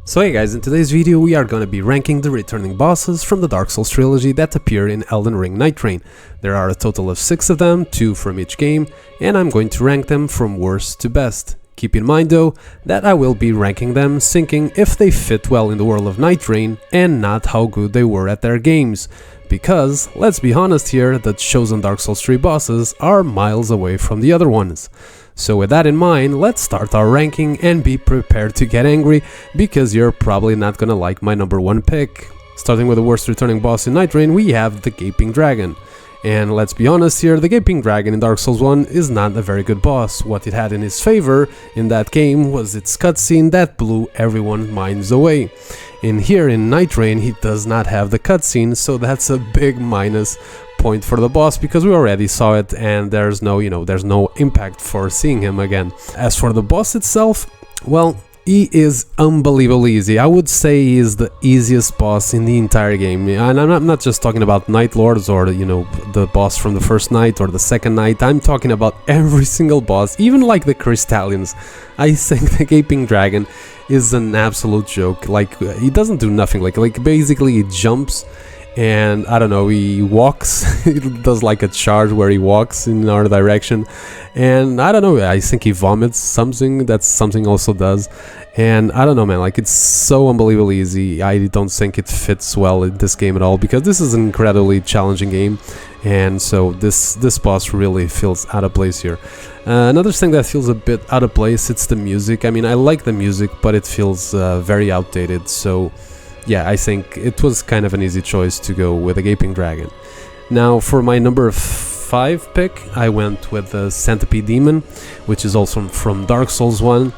So hey guys, in today's video we are gonna be ranking the returning bosses from the Dark Souls Trilogy that appear in Elden Ring Nightreign. There are a total of 6 of them, 2 from each game, and I'm going to rank them from worst to best. Keep in mind though, that I will be ranking them syncing if they fit well in the world of Nightreign and not how good they were at their games. Because, let's be honest here, the chosen Dark Souls 3 bosses are miles away from the other ones. So with that in mind, let's start our ranking and be prepared to get angry, because you're probably not gonna like my number 1 pick. Starting with the worst returning boss in Nightreign, we have the Gaping Dragon. And let's be honest here, the Gaping Dragon in Dark Souls 1 is not a very good boss. What it had in its favor in that game was its cutscene that blew everyone's minds away. In here in Nightreign, he does not have the cutscene, so that's a big minus point for the boss, because we already saw it and there's no impact for seeing him again. As for the boss itself, well, he is unbelievably easy. I would say he is the easiest boss in the entire game, and I'm not just talking about Night Lords or the boss from the first night or the second night. I'm talking about every single boss, even like the Crystallians. I think the Gaping Dragon is an absolute joke. Like, he doesn't do nothing, like basically he jumps and I don't know, he walks. He does like a charge where he walks in our direction, and I don't know, I think he vomits something that something also does, and I don't know, man, like, it's so unbelievably easy. I don't think it fits well in this game at all, because this is an incredibly challenging game, and so this boss really feels out of place here. Another thing that feels a bit out of place, it's the music. I mean, I like the music, but it feels very outdated, so yeah, I think it was kind of an easy choice to go with a Gaping Dragon. Now, for my number 5 pick, I went with the Centipede Demon, which is also from Dark Souls 1.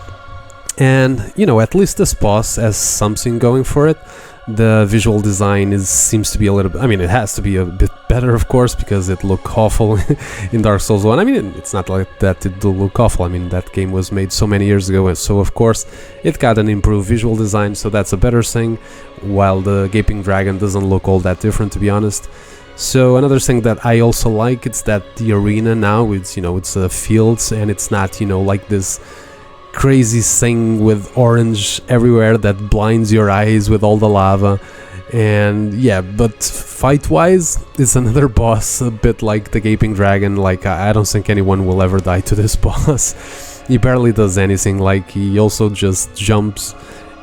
And, at least this boss has something going for it. The visual design seems to be a little bit, I mean, it has to be a bit better, of course, because it looked awful in Dark Souls 1. I mean, it's not like that it do look awful. I mean, that game was made so many years ago, and so of course it got an improved visual design, so that's a better thing, while the Gaping Dragon doesn't look all that different, to be honest. So another thing that I also like, it's that the arena now, it's fields, and it's not, like this crazy thing with orange everywhere that blinds your eyes with all the lava. And yeah, but fight-wise, it's another boss a bit like the Gaping Dragon. Like, I don't think anyone will ever die to this boss. He barely does anything. Like, he also just jumps,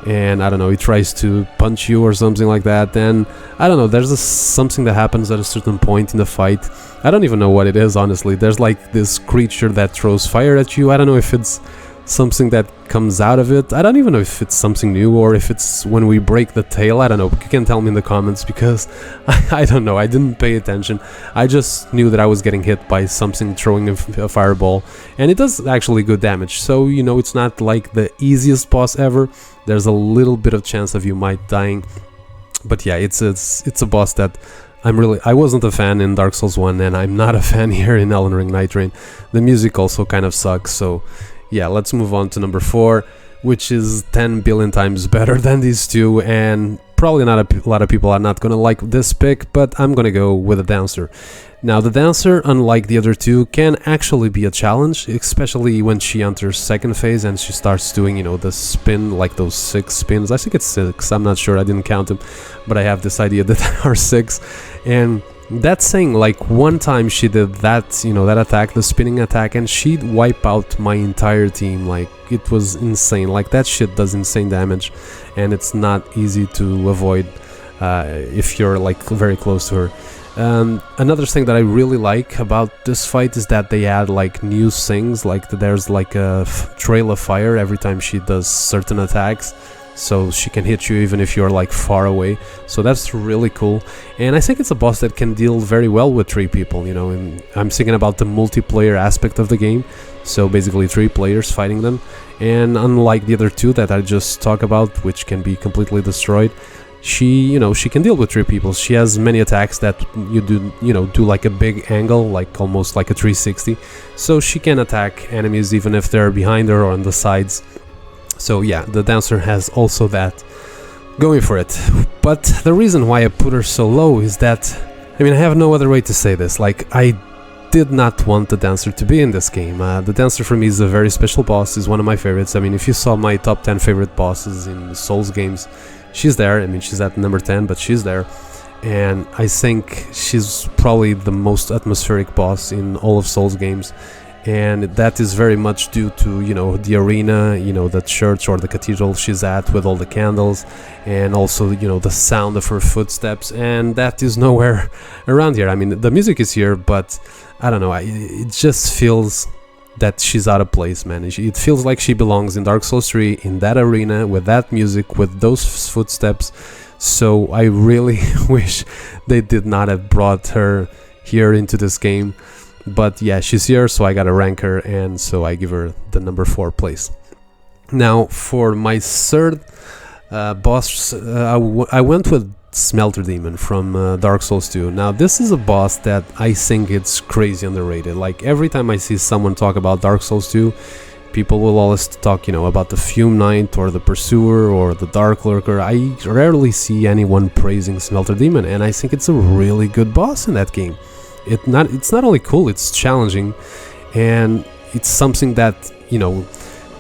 and I don't know, he tries to punch you or something like that, and I don't know, there's something that happens at a certain point in the fight. I don't even know what it is, honestly. There's like this creature that throws fire at you. I don't know if it's something that comes out of it. I don't even know if it's something new or if it's when we break the tail. I don't know. You can tell me in the comments, because I don't know. I didn't pay attention. I just knew that I was getting hit by something throwing a fireball, and it does actually good damage. So, it's not like the easiest boss ever. There's a little bit of chance of you might dying. But yeah, it's a boss that I wasn't a fan in Dark Souls 1, and I'm not a fan here in Elden Ring Nightreign. The music also kind of sucks, so yeah, let's move on to number 4, which is 10 billion times better than these two, and probably not a lot of people are not gonna like this pick, but I'm gonna go with a Dancer. Now, the Dancer, unlike the other two, can actually be a challenge, especially when she enters second phase and she starts doing, the spin, like those 6 spins. I think it's 6, I'm not sure, I didn't count them, but I have this idea that there are 6, and that's saying, like, one time she did that, that attack, the spinning attack, and she'd wipe out my entire team. Like, it was insane. Like, that shit does insane damage, and it's not easy to avoid if you're, like, very close to her. Another thing that I really like about this fight is that they add, like, new things, like there's like a trail of fire every time she does certain attacks, so she can hit you even if you're like far away. So that's really cool, and I think it's a boss that can deal very well with 3 people, and I'm thinking about the multiplayer aspect of the game, so basically 3 players fighting them. And unlike the other 2 that I just talked about, which can be completely destroyed, she can deal with 3 people. She has many attacks that you do like a big angle, like almost like a 360, so she can attack enemies even if they're behind her or on the sides. So yeah, the Dancer has also that going for it. But the reason why I put her so low is that, I mean, I have no other way to say this. Like, I did not want the dancer to be in this game. The dancer for me is a very special boss, is one of my favorites. I mean, if you saw my top 10 favorite bosses in Souls games, she's there. I mean, she's at number 10, but she's there. And I think she's probably the most atmospheric boss in all of Souls games. And that is very much due to, you know, the arena, you know, the church or the cathedral she's at with all the candles, and also, you know, the sound of her footsteps, and that is nowhere around here. I mean, the music is here, but I don't know, it just feels that she's out of place, man. It feels like she belongs in Dark Souls 3, in that arena, with that music, with those footsteps. So I really wish they did not have brought her here into this game. But yeah, she's here, so I gotta rank her, and so I give her the number 4 place. Now, for my third boss, I went with Smelter Demon from Dark Souls 2. Now, this is a boss that I think it's crazy underrated. Like, every time I see someone talk about Dark Souls 2, people will always talk, you know, about the Fume Knight or the Pursuer or the Dark Lurker. I rarely see anyone praising Smelter Demon, and I think it's a really good boss in that game. It's not only cool, it's challenging, and it's something that, you know,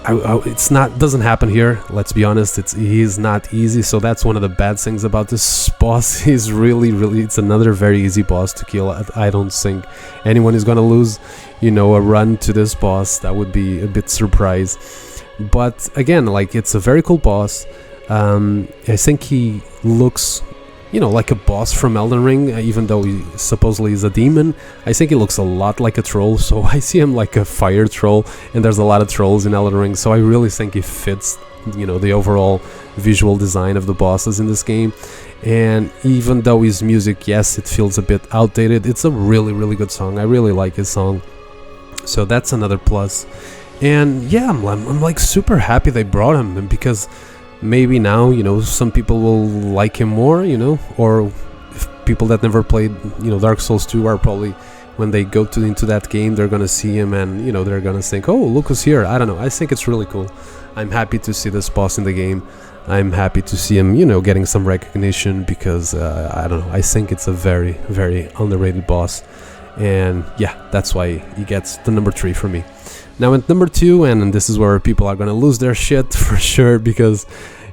doesn't happen here. Let's be honest, he's not easy, so that's one of the bad things about this boss. He's really, it's another very easy boss to kill. I don't think anyone is gonna lose, you know, a run to this boss. That would be a bit surprise. But again, like, it's a very cool boss. I think he looks, you know, like a boss from Elden Ring, even though he supposedly is a demon. I think he looks a lot like a troll, so I see him like a fire troll, and there's a lot of trolls in Elden Ring, so I really think he fits, you know, the overall visual design of the bosses in this game. And even though his music, yes, it feels a bit outdated, it's a really good song. I really like his song, so that's another plus. And yeah, I'm like super happy they brought him, because maybe now, you know, some people will like him more, you know, or if people that never played, you know, Dark Souls 2 are probably, when they go into that game, they're gonna see him and, you know, they're gonna think, oh, look who's here. I don't know, I think it's really cool. I'm happy to see this boss in the game. I'm happy to see him, you know, getting some recognition, because I don't know, I think it's a very underrated boss. And yeah, that's why he gets the number 3 for me. Now at number 2, and this is where people are gonna lose their shit for sure, because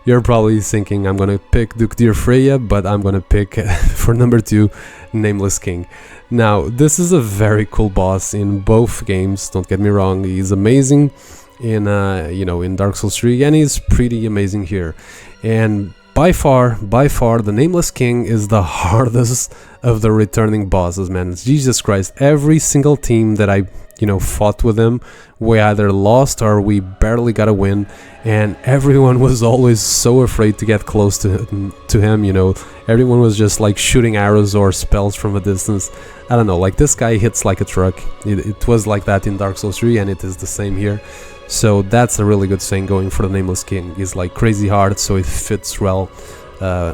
you're probably thinking I'm gonna pick Duke Deer Freya, but I'm gonna pick for number 2, Nameless King. Now, this is a very cool boss in both games, don't get me wrong. He's amazing in you know, in Dark Souls 3, and he's pretty amazing here. And by far, the Nameless King is the hardest of the returning bosses, man. Jesus Christ, every single team that I, you know, fought with him, we either lost or we barely got a win, and everyone was always so afraid to get close to him, you know. Everyone was just like shooting arrows or spells from a distance. I don't know, like, this guy hits like a truck. It was like that in Dark Souls 3, and it is the same here. So that's a really good thing going for the Nameless King. He's like crazy hard, so it fits well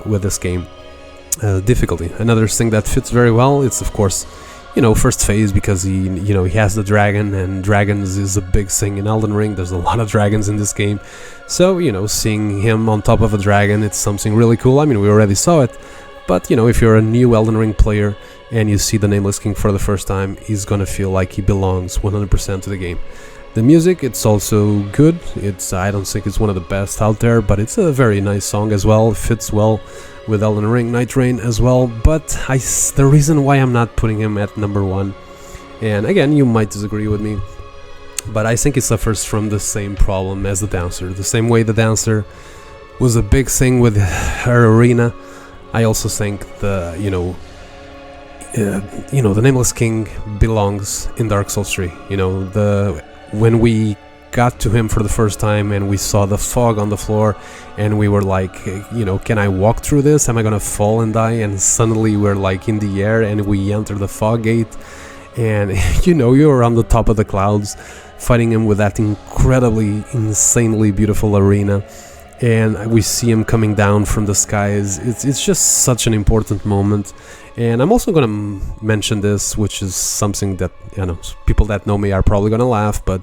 with this game. Difficulty, another thing that fits very well, it's of course, you know, first phase, because he, you know, he has the dragon, and dragons is a big thing in Elden Ring. There's a lot of dragons in this game, so, you know, seeing him on top of a dragon, it's something really cool. I mean, we already saw it, but, you know, if you're a new Elden Ring player and you see the Nameless King for the first time, he's gonna feel like he belongs 100% to the game. The music, it's also good. I don't think it's one of the best out there, but it's a very nice song as well. It fits well with Elden Ring Nightreign as well. But the reason why I'm not putting him at number 1, and again, you might disagree with me, but I think he suffers from the same problem as the Dancer. The same way the Dancer was a big thing with her arena, I also think the Nameless King belongs in Dark Souls 3. You know, when we got to him for the first time and we saw the fog on the floor, and we were like, you know, can I walk through this? Am I gonna fall and die? And suddenly we're like in the air and we enter the fog gate, and you know, you're on the top of the clouds fighting him with that incredibly, insanely beautiful arena, and we see him coming down from the skies. It's just such an important moment. And I'm also gonna mention this, which is something that, you know, people that know me are probably gonna laugh, but,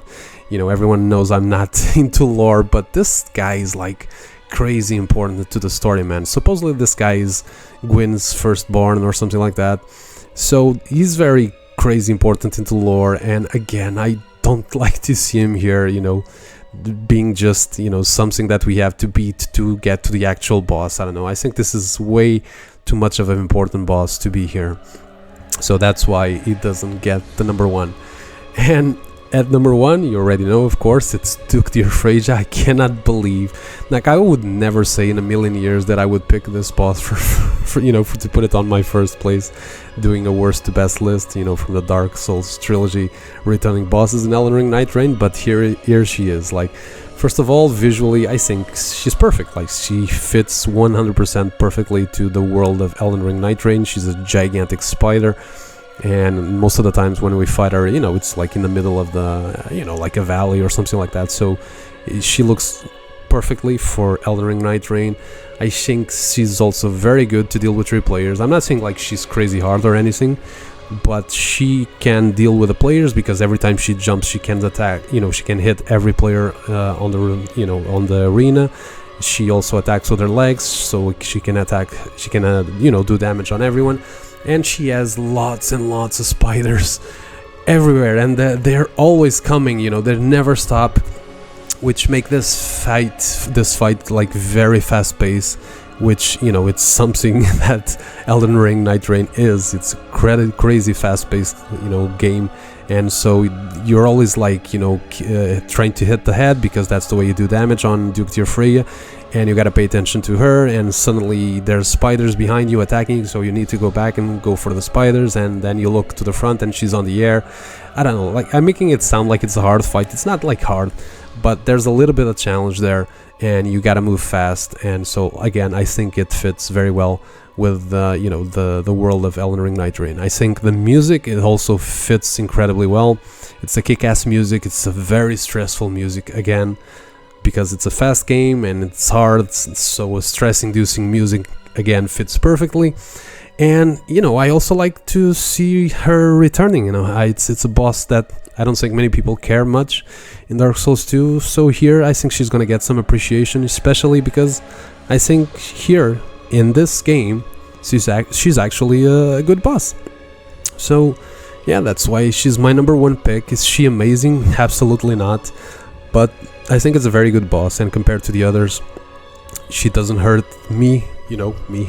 you know, everyone knows I'm not into lore, but this guy is like crazy important to the story, man. Supposedly this guy is Gwyn's firstborn or something like that, so he's very crazy important into lore, and again, I don't like to see him here, you know, being just, you know, something that we have to beat to get to the actual boss. I don't know, I think this is way too much of an important boss to be here, so that's why he doesn't get the number one. And at number one, you already know, of course, it's Duke Freya. I cannot believe, like, I would never say in a million years that I would pick this boss for you know, to put it on my first place, doing a worst to best list, you know, from the Dark Souls Trilogy, returning bosses in Elden Ring Nightreign. But here she is. Like, first of all, visually, I think she's perfect. Like, she fits 100% perfectly to the world of Elden Ring Nightreign. She's a gigantic spider. And most of the times when we fight her, you know, it's like in the middle of the, you know, like a valley or something like that. So she looks perfectly for Elden Ring Nightreign. I think she's also very good to deal with 3 players. I'm not saying like she's crazy hard or anything, but she can deal with the players because every time she jumps, she can attack. You know, she can hit every player on the, you know, on the arena. She also attacks with her legs, so she can attack. She can, you know, do damage on everyone. And she has lots and lots of spiders everywhere, and they're always coming, you know, they never stop, which make this fight like very fast paced, which, you know, it's something that Elden Ring Nightreign is. It's a crazy fast paced, you know, game, and so you're always like, you know, trying to hit the head because that's the way you do damage on Duke Freya. And you gotta pay attention to her, and suddenly there's spiders behind you attacking, so you need to go back and go for the spiders, and then you look to the front and she's on the air. I don't know, like, I'm making it sound like it's a hard fight. It's not like hard, but there's a little bit of challenge there, and you gotta move fast. And so again, I think it fits very well with you know, the world of Elden Ring Nightreign. I think the music, it also fits incredibly well. It's a kick-ass music. It's a very stressful music again, because it's a fast game and it's hard, so a stress-inducing music again fits perfectly. And, you know, I also like to see her returning. You know, it's a boss that I don't think many people care much in Dark Souls 2, so here I think she's gonna get some appreciation, especially because I think here in this game she's actually a good boss. So yeah, that's why she's my number one pick. Is she amazing? Absolutely not, but I think it's a very good boss, and compared to the others, she doesn't hurt me, you know, me,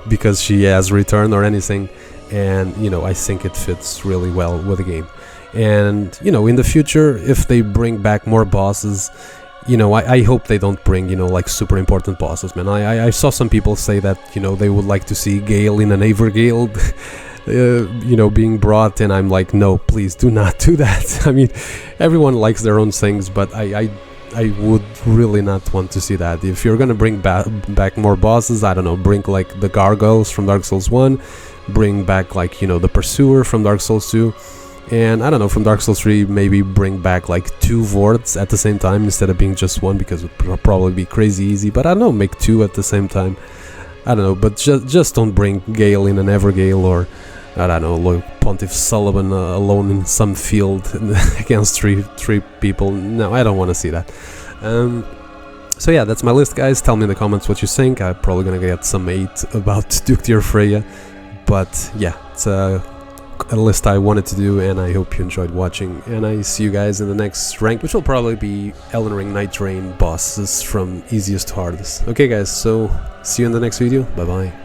because she has returned or anything, and, you know, I think it fits really well with the game. And, you know, in the future, if they bring back more bosses, you know, I hope they don't bring, you know, like super important bosses, man. I saw some people say that, you know, they would like to see Gale in an Evergale, you know, being brought, and I'm like, no, please do not do that. I mean, everyone likes their own things, but I would really not want to see that. If you're gonna bring back more bosses, I don't know, bring like the gargoyles from Dark Souls 1, bring back like, you know, the pursuer from Dark Souls 2, and I don't know, from Dark Souls 3 maybe bring back like 2 Vords at the same time instead of being just one, because it would probably be crazy easy. But I don't know, make 2 at the same time. I don't know, but just don't bring Gale in an Evergale, or I don't know, like Pontiff Sullivan alone in some field against three people. No, I don't want to see that. So yeah, that's my list, guys. Tell me in the comments what you think. I'm probably gonna get some hate about Duke Freya, but yeah, it's a list I wanted to do, and I hope you enjoyed watching, and I see you guys in the next rank, which will probably be Elden Ring Nightreign bosses from easiest to hardest. Okay guys, so see you in the next video. Bye bye.